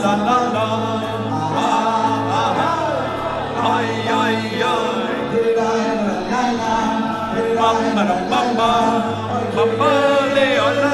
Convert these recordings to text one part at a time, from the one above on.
la la la. Ay ay ay. Mama mama mama le ola.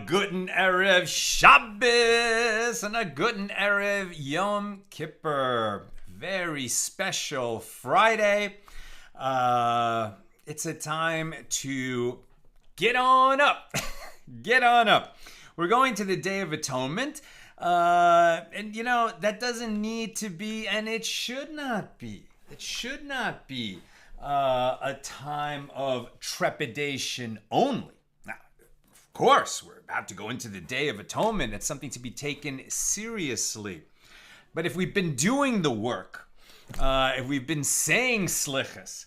Guten Erev Shabbos and a Guten Erev Yom Kippur. Very special Friday. It's a time to get on up. Get on up. We're going to the Day of Atonement. And you know, that doesn't need to be, and it should not be. It should not be a time of trepidation only. Of course, we're about to go into the Day of Atonement. It's something to be taken seriously. But if we've been doing the work, if we've been saying slichas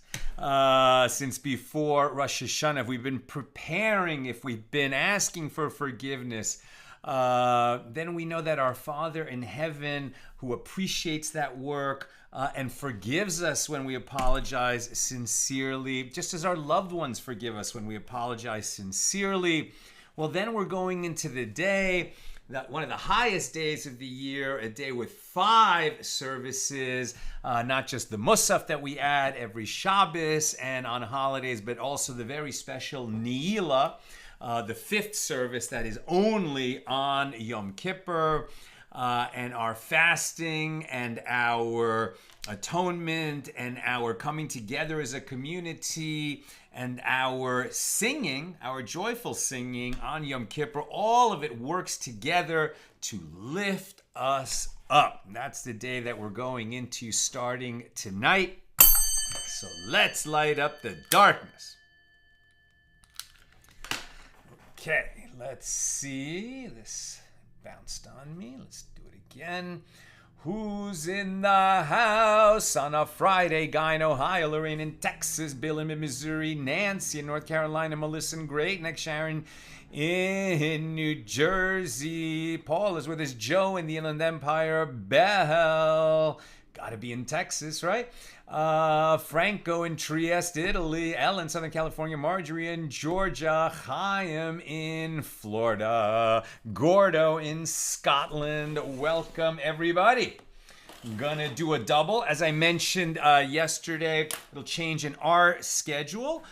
since before Rosh Hashanah, if we've been preparing, if we've been asking for forgiveness, then we know that our Father in heaven, who appreciates that work and forgives us when we apologize sincerely, just as our loved ones forgive us when we apologize sincerely, well, then we're going into the day, one of the highest days of the year, a day with 5 services, not just the Musaf that we add every Shabbos and on holidays, but also the very special Ne'ilah, the 5th service that is only on Yom Kippur, and our fasting and our atonement and our coming together as a community and our singing, our joyful singing on Yom Kippur, all of it works together to lift us up. That's the day that we're going into starting tonight. So let's light up the darkness. Okay, let's see. This bounced on me. Let's do it again. Who's in the house on a Friday? Guy in Ohio, Lorraine in Texas, Bill in Missouri, Nancy in North Carolina, Melissa in Great Neck, Sharon in New Jersey, Paul is with us, Joe in the Inland Empire, Bell, gotta be in Texas, right? Franco in Trieste, Italy, Ellen, Southern California, Marjorie in Georgia, Chaim in Florida, Gordo in Scotland. Welcome, everybody. I'm gonna do a double. As I mentioned yesterday, it'll change in our schedule.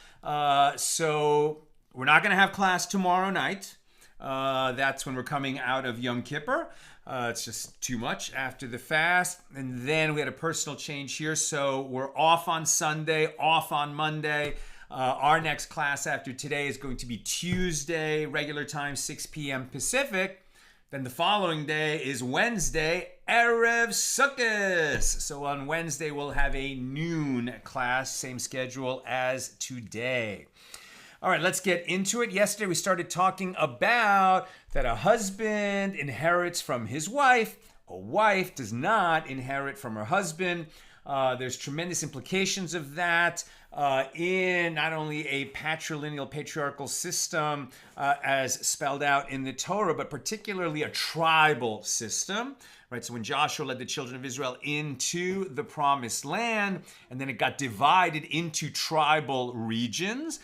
So we're not gonna have class tomorrow night. That's when we're coming out of Yom Kippur. It's just too much after the fast. And then we had a personal change here. So we're off on Sunday, off on Monday. Our next class after today is going to be Tuesday, regular time, 6 p.m. Pacific. Then the following day is Wednesday, Erev Sukkot. So on Wednesday, we'll have a noon class, same schedule as today. All right, let's get into it. Yesterday, we started talking about that a husband inherits from his wife. A wife does not inherit from her husband. There's tremendous implications of that in not only a patrilineal, patriarchal system as spelled out in the Torah, but particularly a tribal system. Right, so when Joshua led the children of Israel into the promised land, and then it got divided into tribal regions.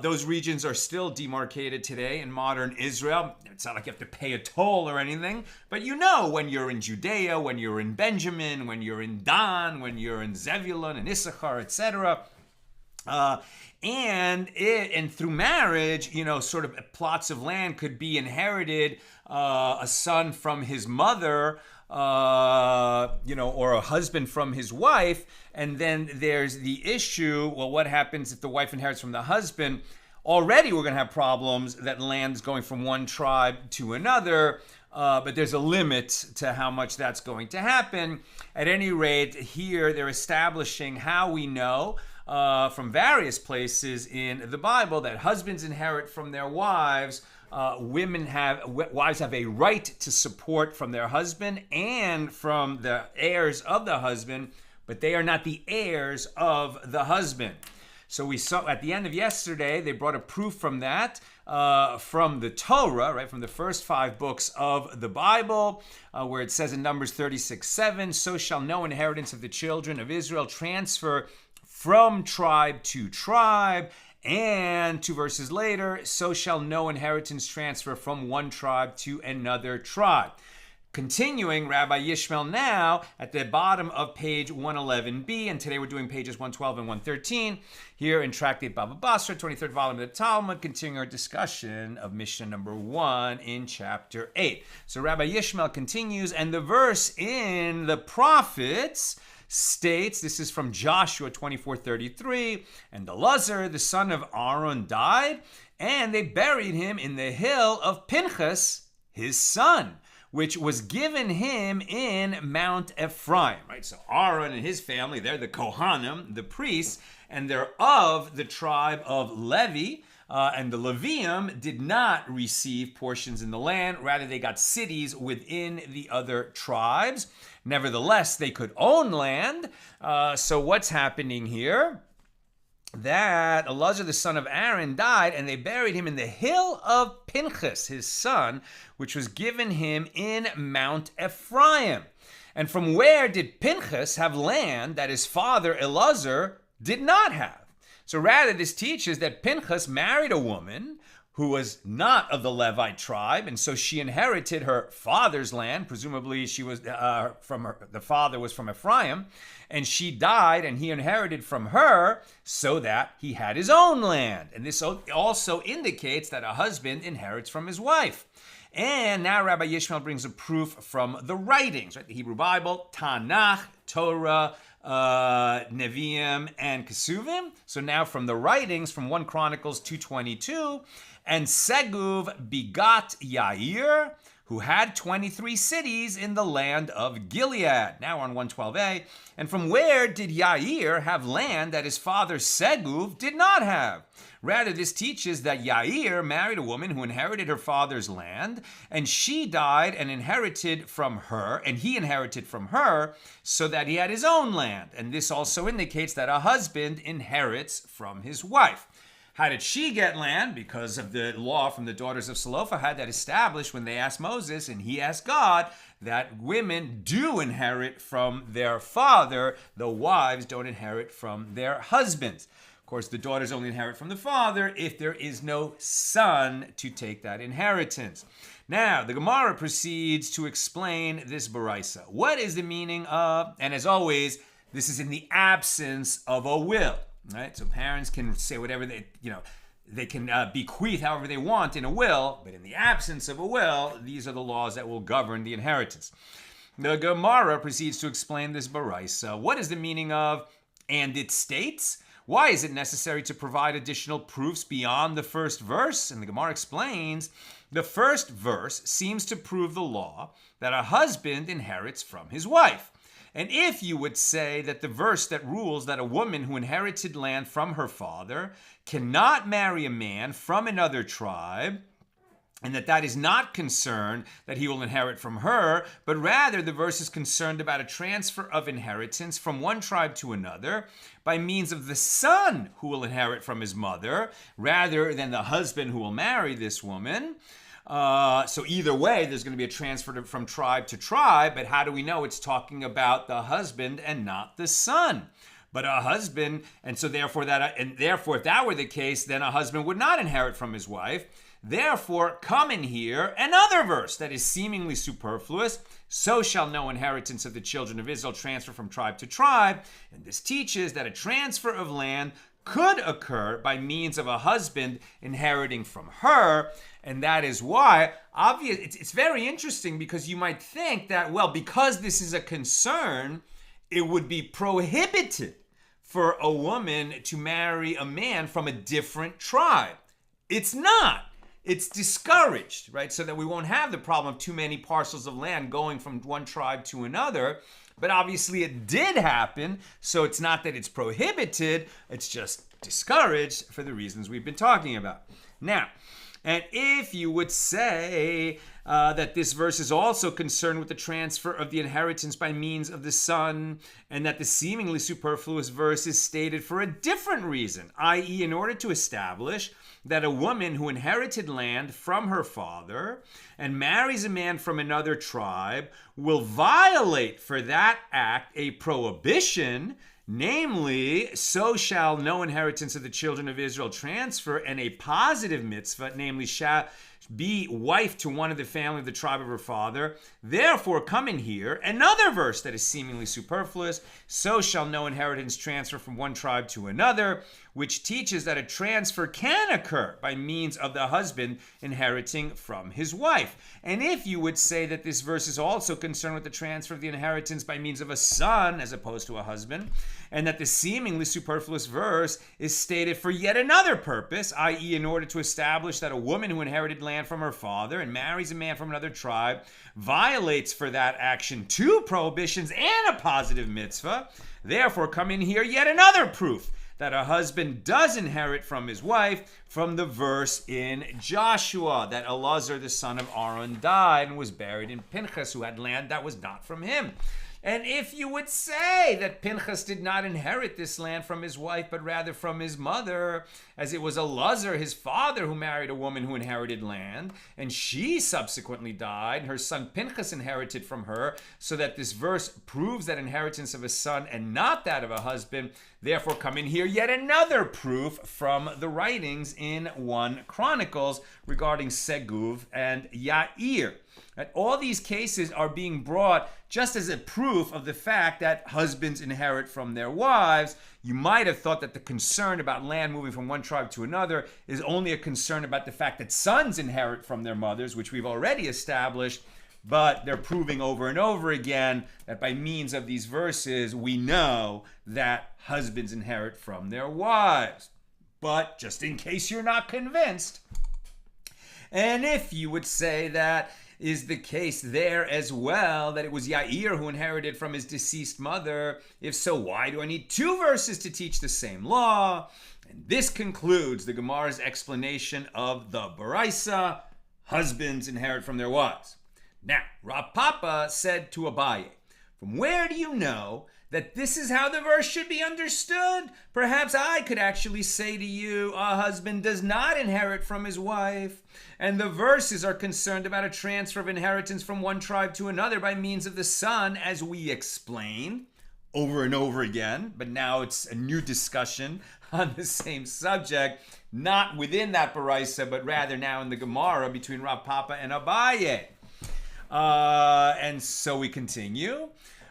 Those regions are still demarcated today in modern Israel. It's not like you have to pay a toll or anything, but you know when you're in Judea, when you're in Benjamin, when you're in Dan, when you're in Zebulun and Issachar, etc. And through marriage, you know, sort of plots of land could be inherited, a son from his mother, or a husband from his wife. And then there's the issue, well, what happens if the wife inherits from the husband? Already we're going to have problems that land's going from one tribe to another, but there's a limit to how much that's going to happen. At any rate, here they're establishing how we know from various places in the Bible that husbands inherit from their wives. Wives have a right to support from their husband and from the heirs of the husband, but they are not the heirs of the husband. So we saw at the end of yesterday, they brought a proof from that, from the Torah, right, from the first 5 books of the Bible, where it says in Numbers 36:7, so shall no inheritance of the children of Israel transfer from tribe to tribe. And 2 verses later, so shall no inheritance transfer from one tribe to another tribe. Continuing, Rabbi Yishmael now at the bottom of page 111b, and today we're doing pages 112 and 113 here in Tractate Bava Basra, 23rd volume of the Talmud, continuing our discussion of Mishnah number 1 in chapter 8. So Rabbi Yishmael continues, and the verse in the prophets states, this is from Joshua 24:33, and Elazar, the son of Aaron, died, and they buried him in the hill of Pinchas, his son, which was given him in Mount Ephraim. Right? So Aaron and his family, they're the Kohanim, the priests, and they're of the tribe of Levi. And the Levium did not receive portions in the land. Rather, they got cities within the other tribes. Nevertheless, they could own land. So what's happening here? That Elazar, the son of Aaron, died, and they buried him in the hill of Pinchas, his son, which was given him in Mount Ephraim. And from where did Pinchas have land that his father Elazar did not have? So rather, this teaches that Pinchas married a woman who was not of the Levite tribe, and so she inherited her father's land. Presumably, she was the father was from Ephraim, and she died, and he inherited from her, so that he had his own land. And this also indicates that a husband inherits from his wife. And now Rabbi Yishmael brings a proof from the writings, right? The Hebrew Bible, Tanakh, Torah, Nevi'im, and Kesuvim. So now from the writings, from 1 Chronicles 2:22, and Seguv begot Yair, who had 23 cities in the land of Gilead. Now on 112a. And from where did Yair have land that his father Seguv did not have? Rather, this teaches that Yair married a woman who inherited her father's land, and she died and inherited from her, and he inherited from her, so that he had his own land. And this also indicates that a husband inherits from his wife. How did she get land? Because of the law from the daughters of Zelophehad that established when they asked Moses, and he asked God, that women do inherit from their father. The wives don't inherit from their husbands. Of course, the daughters only inherit from the father if there is no son to take that inheritance. Now, the Gemara proceeds to explain this baraisa. What is the meaning of, and as always, this is in the absence of a will, right? So parents can say whatever they can bequeath however they want in a will, but in the absence of a will, these are the laws that will govern the inheritance. The Gemara proceeds to explain this baraisa. What is the meaning of, and it states? Why is it necessary to provide additional proofs beyond the first verse? And the Gemara explains, the first verse seems to prove the law that a husband inherits from his wife. And if you would say that the verse that rules that a woman who inherited land from her father cannot marry a man from another tribe, and that is not concerned that he will inherit from her, but rather the verse is concerned about a transfer of inheritance from one tribe to another by means of the son who will inherit from his mother, rather than the husband who will marry this woman. So either way, there's going to be a transfer from tribe to tribe, but how do we know it's talking about the husband and not the son? But a husband, and therefore if that were the case, then a husband would not inherit from his wife. Therefore, come in here another verse that is seemingly superfluous. So shall no inheritance of the children of Israel transfer from tribe to tribe. And this teaches that a transfer of land could occur by means of a husband inheriting from her. And that is why, it's very interesting, because you might think that, well, because this is a concern, it would be prohibited for a woman to marry a man from a different tribe. It's not. It's discouraged, right? So that we won't have the problem of too many parcels of land going from one tribe to another. But obviously it did happen, so it's not that it's prohibited, it's just discouraged for the reasons we've been talking about. Now, and if you would say that this verse is also concerned with the transfer of the inheritance by means of the son, and that the seemingly superfluous verse is stated for a different reason, i.e., in order to establish that a woman who inherited land from her father and marries a man from another tribe will violate for that act a prohibition, namely, so shall no inheritance of the children of Israel transfer, and a positive mitzvah, namely, shall be wife to one of the family of the tribe of her father. Therefore, come in here, another verse that is seemingly superfluous, so shall no inheritance transfer from one tribe to another, which teaches that a transfer can occur by means of the husband inheriting from his wife. And if you would say that this verse is also concerned with the transfer of the inheritance by means of a son as opposed to a husband, and that the seemingly superfluous verse is stated for yet another purpose, i.e., in order to establish that a woman who inherited land from her father and marries a man from another tribe violates for that action two prohibitions and a positive mitzvah, therefore come in here yet another proof that a husband does inherit from his wife from the verse in Joshua that Elazar the son of Aaron died and was buried in Pinchas, who had land that was not from him. And if you would say that Pinchas did not inherit this land from his wife, but rather from his mother, as it was Elazar, his father, who married a woman who inherited land, and she subsequently died, and her son Pinchas inherited from her, so that this verse proves that inheritance of a son and not that of a husband, therefore come in here yet another proof from the writings in 1 Chronicles regarding Seguv and Yair. That all these cases are being brought just as a proof of the fact that husbands inherit from their wives. You might have thought that the concern about land moving from one tribe to another is only a concern about the fact that sons inherit from their mothers, which we've already established, but they're proving over and over again that by means of these verses, we know that husbands inherit from their wives. But just in case you're not convinced, and if you would say that is the case there as well, that it was Yair who inherited from his deceased mother, if so, why do I need two verses to teach the same law? And this concludes the Gemara's explanation of the Baraisa, husbands inherit from their wives. Now, Rav Papa said to Abaye, from where do you know that this is how the verse should be understood? Perhaps I could actually say to you, a husband does not inherit from his wife, and the verses are concerned about a transfer of inheritance from one tribe to another by means of the son, as we explained over and over again, but now it's a new discussion on the same subject, not within that Baraisa, but rather now in the Gemara between Rav Papa and Abaye. And so we continue.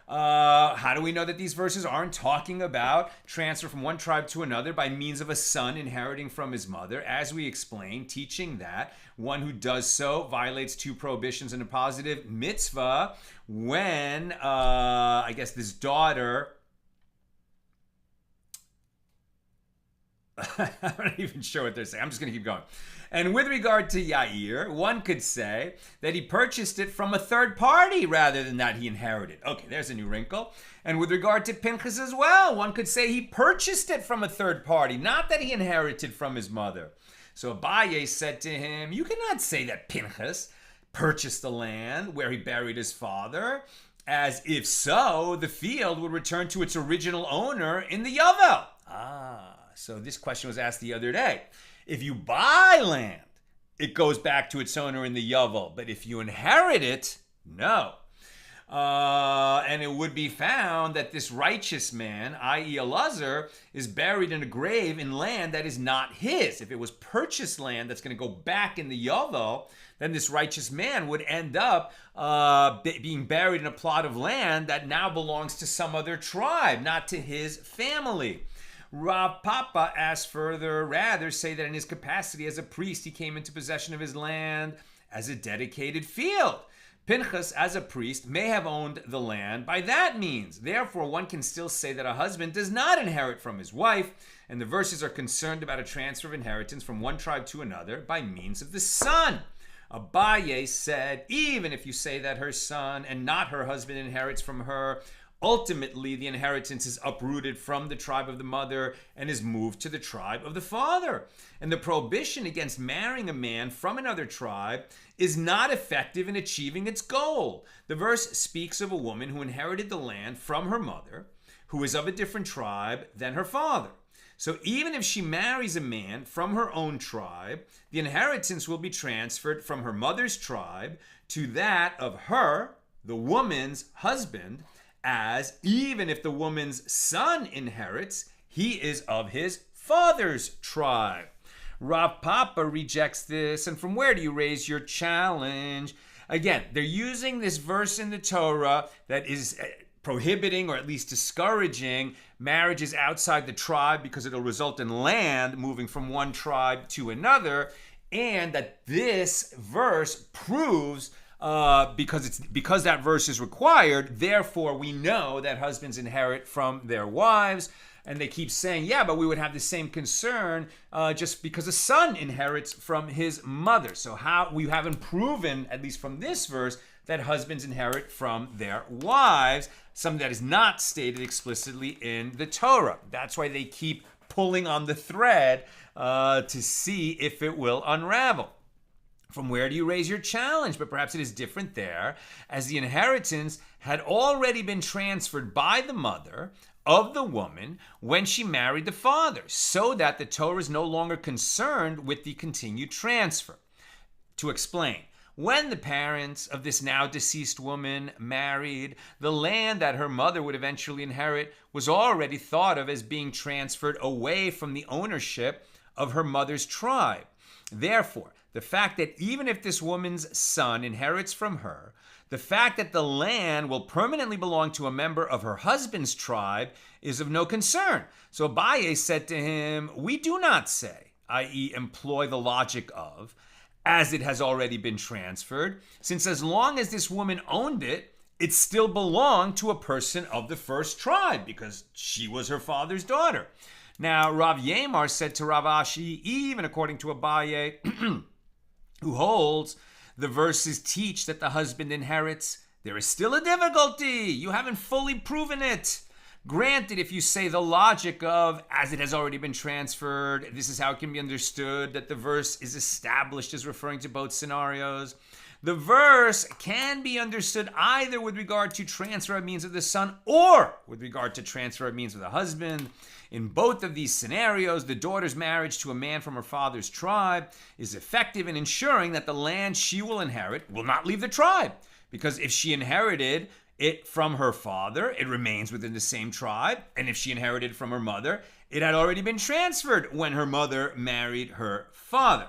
How do we know that these verses aren't talking about transfer from one tribe to another by means of a son inheriting from his mother? As we explained, teaching that one who does so violates two prohibitions and a positive mitzvah when, I guess, this daughter... I'm not even sure what they're saying. I'm just going to keep going. And with regard to Yair, one could say that he purchased it from a third party rather than that he inherited. Okay, there's a new wrinkle. And with regard to Pinchas as well, one could say he purchased it from a third party, not that he inherited from his mother. So Abaye said to him, you cannot say that Pinchas purchased the land where he buried his father, as if so, the field would return to its original owner in the Yovel. So this question was asked the other day. If you buy land, it goes back to its owner in the Yovel. But if you inherit it, no. And it would be found that this righteous man, i.e. Elazar, is buried in a grave in land that is not his. If it was purchased land that's going to go back in the Yovel, then this righteous man would end up being buried in a plot of land that now belongs to some other tribe, not to his family. Rav Papa asked further, rather say that in his capacity as a priest, he came into possession of his land as a dedicated field. Pinchas, as a priest, may have owned the land by that means. Therefore, one can still say that a husband does not inherit from his wife, and the verses are concerned about a transfer of inheritance from one tribe to another by means of the son. Abaye said, even if you say that her son and not her husband inherits from her, ultimately the inheritance is uprooted from the tribe of the mother and is moved to the tribe of the father. And the prohibition against marrying a man from another tribe is not effective in achieving its goal. The verse speaks of a woman who inherited the land from her mother, who is of a different tribe than her father. So even if she marries a man from her own tribe, the inheritance will be transferred from her mother's tribe to that of her, the woman's husband, as even if the woman's son inherits, he is of his father's tribe. Rav Papa rejects this, and from where do you raise your challenge? Again, they're using this verse in the Torah that is prohibiting or at least discouraging marriages outside the tribe because it'll result in land moving from one tribe to another, and that this verse proves because that verse is required, therefore we know that husbands inherit from their wives. And they keep saying, yeah, but we would have the same concern just because a son inherits from his mother. So how we haven't proven, at least from this verse, that husbands inherit from their wives, something that is not stated explicitly in the Torah. That's why they keep pulling on the thread to see if it will unravel. From where do you raise your challenge? But perhaps it is different there, as the inheritance had already been transferred by the mother of the woman when she married the father, so that the Torah is no longer concerned with the continued transfer. To explain, when the parents of this now deceased woman married, the land that her mother would eventually inherit was already thought of as being transferred away from the ownership of her mother's tribe. Therefore, the fact that even if this woman's son inherits from her, the fact that the land will permanently belong to a member of her husband's tribe is of no concern. So Abaye said to him, we do not say, i.e. employ the logic of, as it has already been transferred, since as long as this woman owned it, it still belonged to a person of the first tribe because she was her father's daughter. Now, Rav Yemar said to Rav Ashi, even according to Abaye, who holds the verses teach that the husband inherits, there is still a difficulty. You haven't fully proven it. Granted, if you say the logic of, as it has already been transferred, this is how it can be understood, that the verse is established as referring to both scenarios. The verse can be understood either with regard to transfer by means of the son or with regard to transfer by means of the husband. In both of these scenarios, the daughter's marriage to a man from her father's tribe is effective in ensuring that the land she will inherit will not leave the tribe. Because if she inherited it from her father, it remains within the same tribe. And if she inherited from her mother, it had already been transferred when her mother married her father.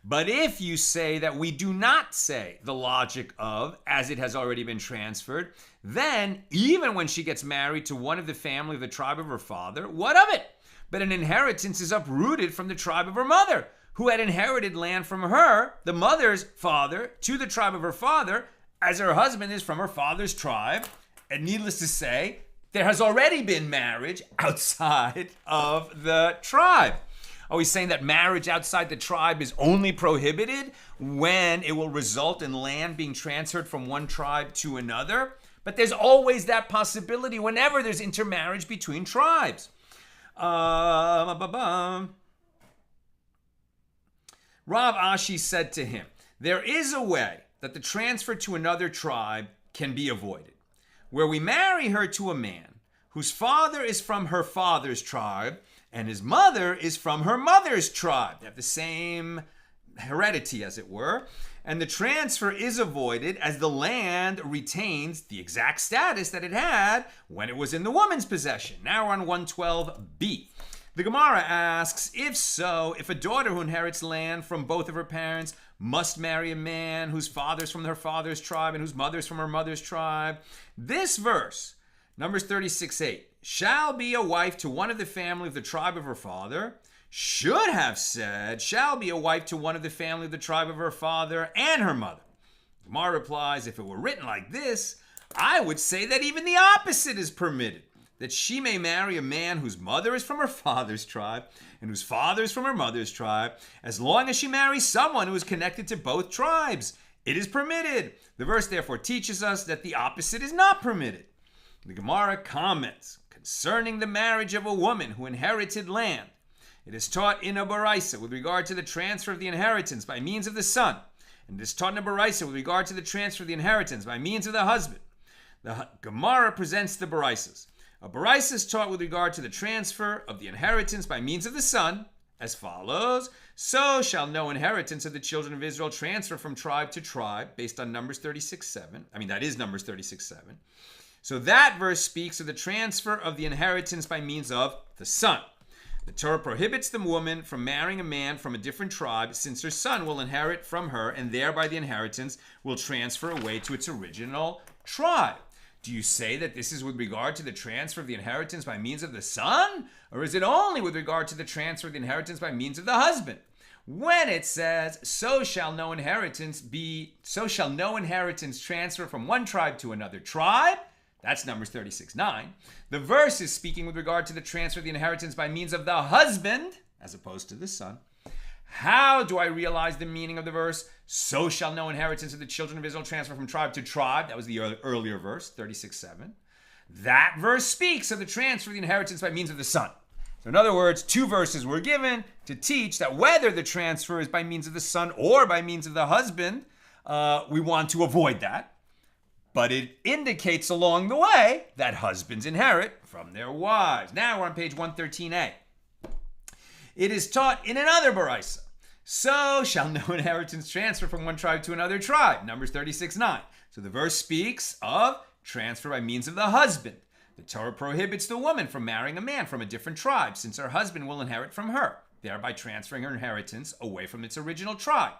But if you say that we do not say the logic of, as it has already been transferred, then even when she gets married to one of the family of the tribe of her father, what of it? But an inheritance is uprooted from the tribe of her mother, who had inherited land from her, the mother's father, to the tribe of her father, as her husband is from her father's tribe. And needless to say, there has already been marriage outside of the tribe. Are we saying that marriage outside the tribe is only prohibited when it will result in land being transferred from one tribe to another? But there's always that possibility whenever there's intermarriage between tribes. Rav Ashi said to him, there is a way that the transfer to another tribe can be avoided, where we marry her to a man whose father is from her father's tribe, and his mother is from her mother's tribe. They have the same heredity, as it were. And the transfer is avoided as the land retains the exact status that it had when it was in the woman's possession. Now we're on 112b. The Gemara asks, if so, if a daughter who inherits land from both of her parents must marry a man whose father is from her father's tribe and whose mother is from her mother's tribe, this verse, Numbers 36:8, shall be a wife to one of the family of the tribe of her father, should have said, shall be a wife to one of the family of the tribe of her father and her mother. Gemara replies, if it were written like this, I would say that even the opposite is permitted, that she may marry a man whose mother is from her father's tribe and whose father is from her mother's tribe, as long as she marries someone who is connected to both tribes. It is permitted. The verse therefore teaches us that the opposite is not permitted. The Gemara comments concerning the marriage of a woman who inherited land. It is taught in a baraisa with regard to the transfer of the inheritance by means of the son, and it is taught in a baraisa with regard to the transfer of the inheritance by means of the husband. The Gemara presents the baraisas. A baraisa is taught with regard to the transfer of the inheritance by means of the son, as follows: so shall no inheritance of the children of Israel transfer from tribe to tribe, based on Numbers 36:7. That is Numbers 36:7. So that verse speaks of the transfer of the inheritance by means of the son. The Torah prohibits the woman from marrying a man from a different tribe, since her son will inherit from her, and thereby the inheritance will transfer away to its original tribe. Do you say that this is with regard to the transfer of the inheritance by means of the son? Or is it only with regard to the transfer of the inheritance by means of the husband? When it says, so shall no inheritance transfer from one tribe to another tribe, that's Numbers 36:9. The verse is speaking with regard to the transfer of the inheritance by means of the husband, as opposed to the son. How do I realize the meaning of the verse? So shall no inheritance of the children of Israel transfer from tribe to tribe. That was the earlier verse, 36:7. That verse speaks of the transfer of the inheritance by means of the son. So in other words, two verses were given to teach that whether the transfer is by means of the son or by means of the husband, we want to avoid that. But it indicates along the way that husbands inherit from their wives. Now we're on page 113a. It is taught in another baraisa. So shall no inheritance transfer from one tribe to another tribe. Numbers 36:9. So the verse speaks of transfer by means of the husband. The Torah prohibits the woman from marrying a man from a different tribe, since her husband will inherit from her, thereby transferring her inheritance away from its original tribe.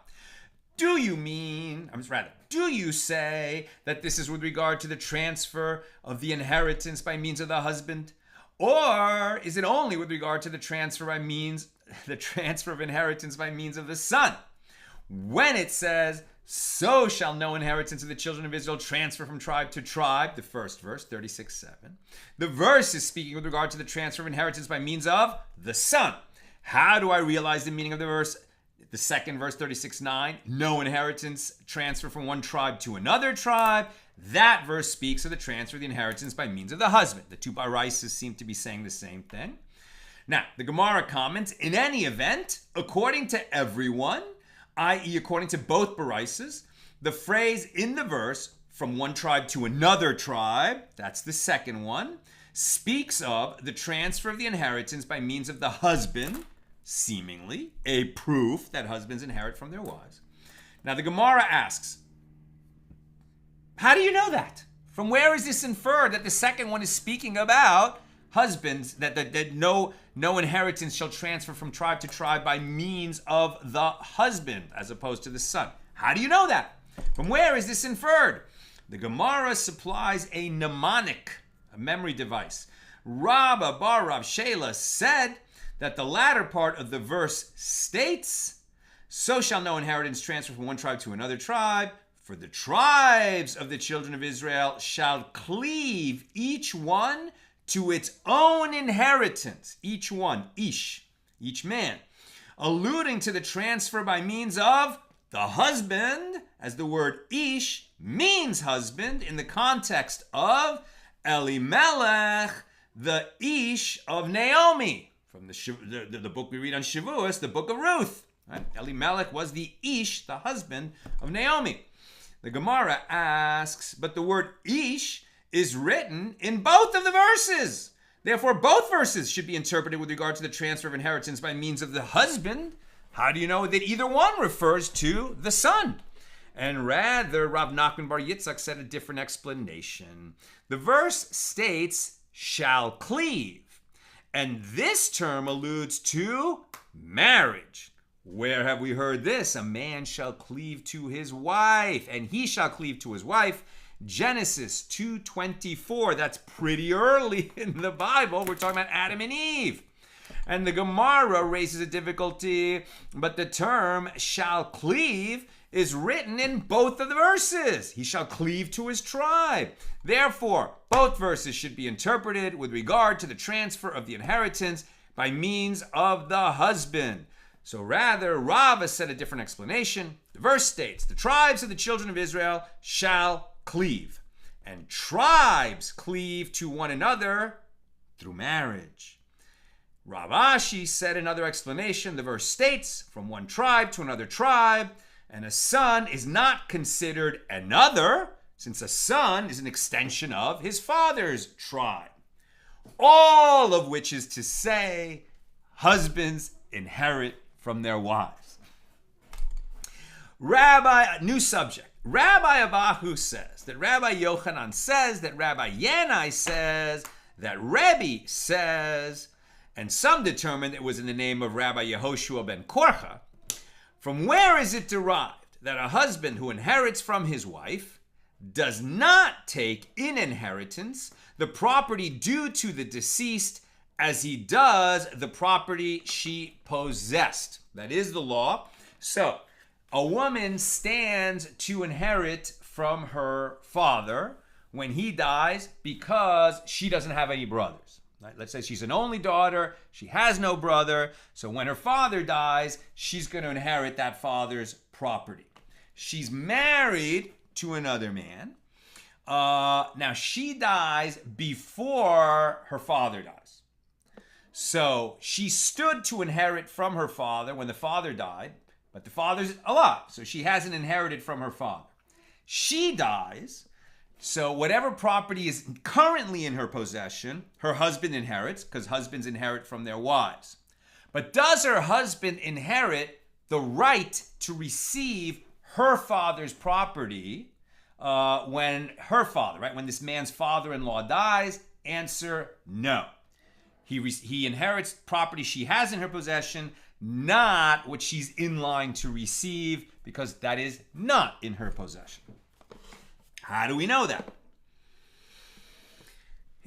Do you say that this is with regard to the transfer of the inheritance by means of the husband? Or is it only with regard to the transfer of inheritance by means of the son? When it says, so shall no inheritance of the children of Israel transfer from tribe to tribe, the first verse, 36:7, the verse is speaking with regard to the transfer of inheritance by means of the son. How do I realize the meaning of the verse? The second verse, 36:9, no inheritance transfer from one tribe to another tribe. That verse speaks of the transfer of the inheritance by means of the husband. The two baraisas seem to be saying the same thing. Now, the Gemara comments, in any event, according to everyone, i.e. according to both baraisas, the phrase in the verse, from one tribe to another tribe, that's the second one, speaks of the transfer of the inheritance by means of the husband, seemingly a proof that husbands inherit from their wives. Now the Gemara asks, how do you know that? From where is this inferred that the second one is speaking about husbands, that no inheritance shall transfer from tribe to tribe by means of the husband as opposed to the son? How do you know that? From where is this inferred? The Gemara supplies a mnemonic, a memory device. Rabba bar Rav Shela said that the latter part of the verse states, so shall no inheritance transfer from one tribe to another tribe, for the tribes of the children of Israel shall cleave each one to its own inheritance. Each one, ish, each man, alluding to the transfer by means of the husband, as the word ish means husband in the context of Elimelech, the ish of Naomi. From the book we read on Shavuos, the book of Ruth. Right? Elimelech was the ish, the husband of Naomi. The Gemara asks, but the word ish is written in both of the verses. Therefore, both verses should be interpreted with regard to the transfer of inheritance by means of the husband. How do you know that either one refers to the son? And rather, Rav Nachman bar Yitzchak said a different explanation. The verse states, shall cleave. And this term alludes to marriage. Where have we heard this? A man shall cleave to his wife, and he shall cleave to his wife. Genesis 2:24. That's pretty early in the Bible. We're talking about Adam and Eve. And the Gemara raises a difficulty, but the term shall cleave is written in both of the verses. He shall cleave to his tribe. Therefore, both verses should be interpreted with regard to the transfer of the inheritance by means of the husband. So rather, Rava said a different explanation. The verse states, the tribes of the children of Israel shall cleave. and tribes cleave to one another through marriage. Rav Ashi said another explanation. The verse states, from one tribe to another tribe, and a son is not considered another, since a son is an extension of his father's tribe. All of which is to say, husbands inherit from their wives. New subject. Rabbi Abahu says that Rabbi Yochanan says that Rabbi Yanai says that Rebbe says, and some determined it was in the name of Rabbi Yehoshua ben Korcha. From where is it derived that a husband who inherits from his wife does not take in inheritance the property due to the deceased as he does the property she possessed? That is the law. So, a woman stands to inherit from her father when he dies because she doesn't have any brothers. Right? Let's say she's an only daughter, she has no brother, so when her father dies, she's going to inherit that father's property. She's married to another man. Now, she dies before her father dies. So she stood to inherit from her father when the father died, but the father's alive, so she hasn't inherited from her father. She dies, so whatever property is currently in her possession, her husband inherits, because husbands inherit from their wives. But does her husband inherit the right to receive her father's property when her father, right, when this man's father-in-law dies? Answer, no. He inherits property she has in her possession, not what she's in line to receive, because that is not in her possession. How do we know that?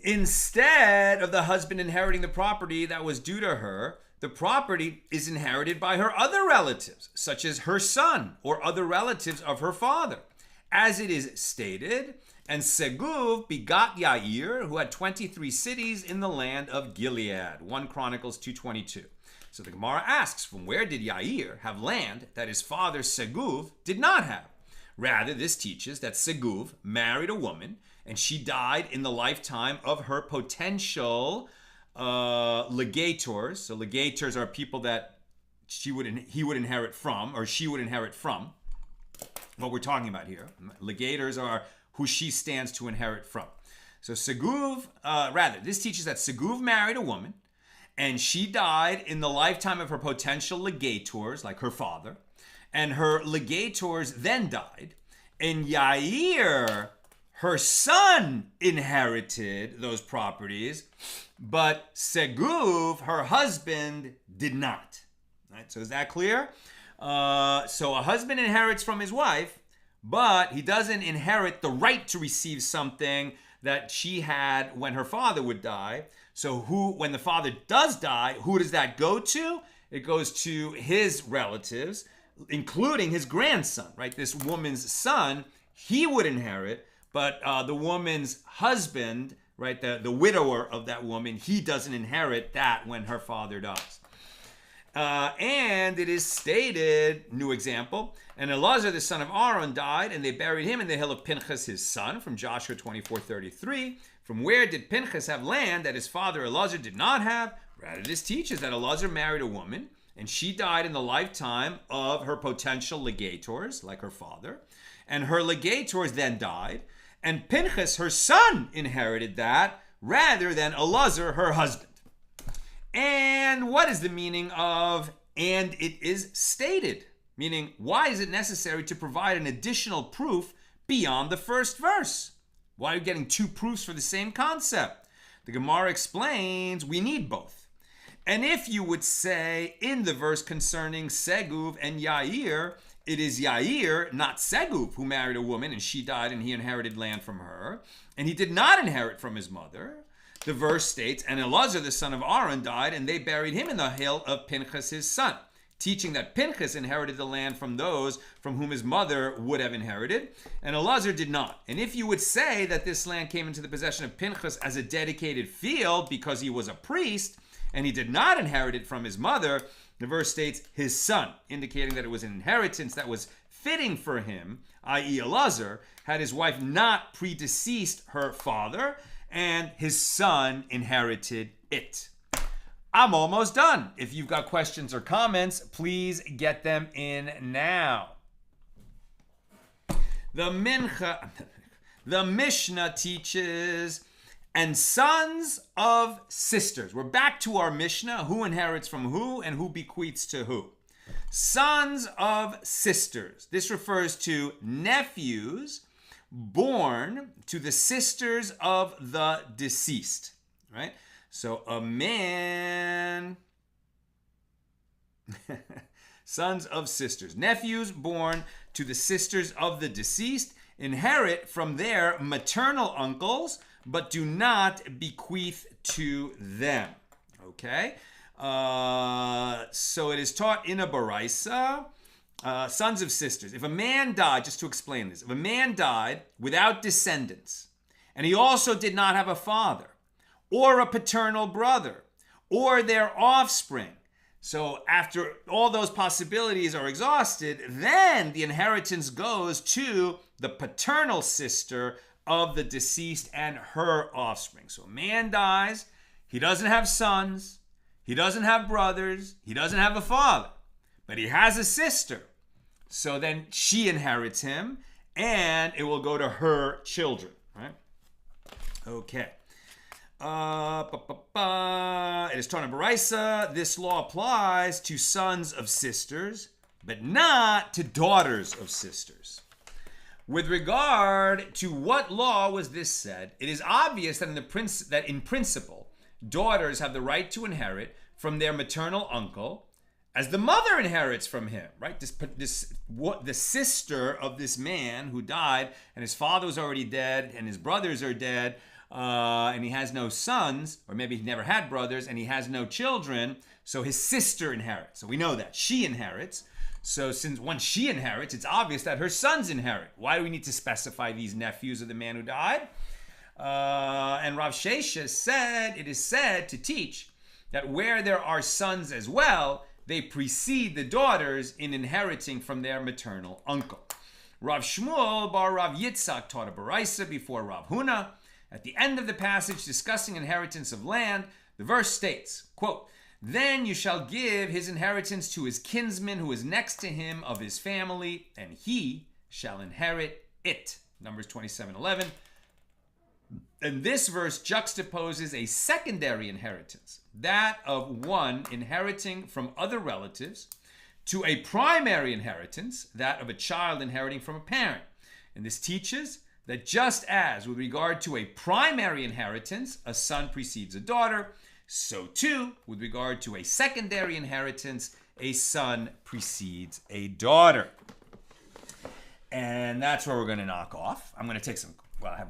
Instead of the husband inheriting the property that was due to her, the property is inherited by her other relatives, such as her son or other relatives of her father. As it is stated, and Seguv begot Yair, who had 23 cities in the land of Gilead. 1 Chronicles 2:22. So the Gemara asks, from where did Yair have land that his father Seguv did not have? Rather, this teaches that Seguv married a woman, and she died in the lifetime of her potential legators. So legators are people that he would inherit from, or she would inherit from. What we're talking about here. Legators are who she stands to inherit from. So Seguv, this teaches that Seguv married a woman, and she died in the lifetime of her potential legators, like her father. And her legators then died. And Yair, her son, inherited those properties, but Seguv, her husband, did not. Right? So is that clear? So a husband inherits from his wife, but he doesn't inherit the right to receive something that she had when her father would die. So when the father does die, who does that go to? It goes to his relatives, including his grandson, right? This woman's son, he would inherit, but the woman's husband, right, the widower of that woman, he doesn't inherit that when her father dies. And it is stated, new example, and Elazar, the son of Aaron, died, and they buried him in the hill of Pinchas, his son, from Joshua 24:33. From where did Pinchas have land that his father Elazar did not have? Rather, this teaches that Elazar married a woman, and she died in the lifetime of her potential legators, like her father, and her legators then died, and Pinchas, her son, inherited that, rather than Elazar, her husband. And what is the meaning of "and it is stated"? Meaning, why is it necessary to provide an additional proof beyond the first verse? Why are you getting two proofs for the same concept? The Gemara explains we need both. And if you would say in the verse concerning Seguv and Yair, it is Yair, not Seguv, who married a woman and she died and he inherited land from her, and he did not inherit from his mother. The verse states, and Elazar, the son of Aaron, died, and they buried him in the hill of Pinchas, his son, teaching that Pinchas inherited the land from those from whom his mother would have inherited, and Elazar did not. And if you would say that this land came into the possession of Pinchas as a dedicated field because he was a priest, and he did not inherit it from his mother, the verse states his son, indicating that it was an inheritance that was fitting for him, i.e. Elazar, had his wife not predeceased her father, and his son inherited it. I'm almost done. If you've got questions or comments, please get them in now. The Mishna teaches, and sons of sisters. We're back to our Mishnah, who inherits from who and who bequeaths to who. Sons of sisters. This refers to nephews born to the sisters of the deceased, right? So a man, sons of sisters, nephews born to the sisters of the deceased inherit from their maternal uncles, but do not bequeath to them. Okay? So it is taught in a baraisa, sons of sisters. If a man died, just to explain this, if a man died without descendants, and he also did not have a father, or a paternal brother, or their offspring, so after all those possibilities are exhausted, then the inheritance goes to the paternal sister of the deceased and her offspring. So a man dies, he doesn't have sons, he doesn't have brothers, he doesn't have a father, but he has a sister. So then she inherits him, and it will go to her children, right? Okay. It is taught in Baraisa. This law applies to sons of sisters, but not to daughters of sisters. With regard to what law was this said, it is obvious that in principle, daughters have the right to inherit from their maternal uncle, as the mother inherits from him, right? The sister of this man who died, and his father was already dead, and his brothers are dead, and he has no sons, or maybe he never had brothers, and he has no children, so his sister inherits. So we know that. She inherits. So since once she inherits, it's obvious that her sons inherit. Why do we need to specify these nephews of the man who died? And Rav Shesha said, it is said to teach that where there are sons as well, they precede the daughters in inheriting from their maternal uncle. Rav Shmuel bar Rav Yitzhak taught a baraisa before Rav Huna. At the end of the passage discussing inheritance of land, the verse states, quote, "Then you shall give his inheritance to his kinsman who is next to him of his family, and he shall inherit it." Numbers 27:11. And this verse juxtaposes a secondary inheritance, that of one inheriting from other relatives, to a primary inheritance, that of a child inheriting from a parent. And this teaches that just as with regard to a primary inheritance, a son precedes a daughter, so too, with regard to a secondary inheritance, a son precedes a daughter. And that's where we're going to knock off. I'm going to take some, well, I have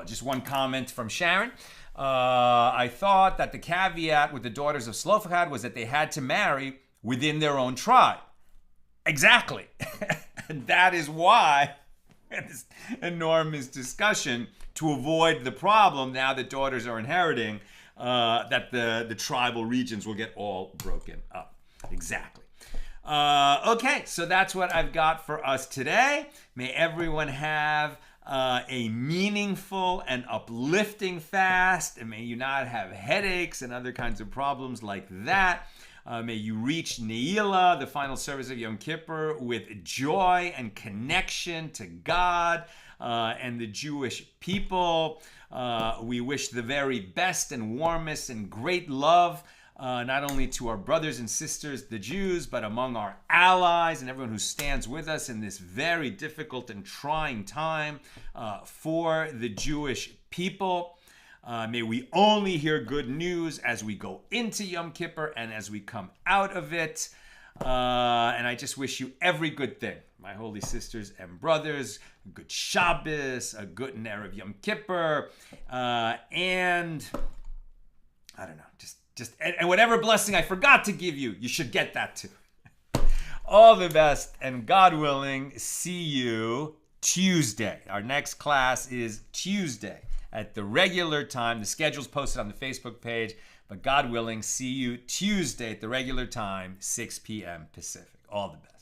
just one comment from Sharon. I thought that the caveat with the daughters of Slofachad was that they had to marry within their own tribe. Exactly. And that is why this enormous discussion to avoid the problem now that daughters are inheriting, that the tribal regions will get all broken up. Exactly. Okay, so that's what I've got for us today. May everyone have a meaningful and uplifting fast, and may you not have headaches and other kinds of problems like that. May you reach Ne'ilah, the final service of Yom Kippur, with joy and connection to God and the Jewish people. We wish the very best and warmest and great love, not only to our brothers and sisters, the Jews, but among our allies and everyone who stands with us in this very difficult and trying time for the Jewish people. May we only hear good news as we go into Yom Kippur and as we come out of it. And I just wish you every good thing, my holy sisters and brothers. A good Shabbos, a good Erev Yom Kippur, and I don't know, and whatever blessing I forgot to give you, you should get that too. All the best, and God willing, see you Tuesday. Our next class is Tuesday at the regular time. The schedule's posted on the Facebook page. But God willing, see you Tuesday at the regular time, 6 p.m. Pacific. All the best.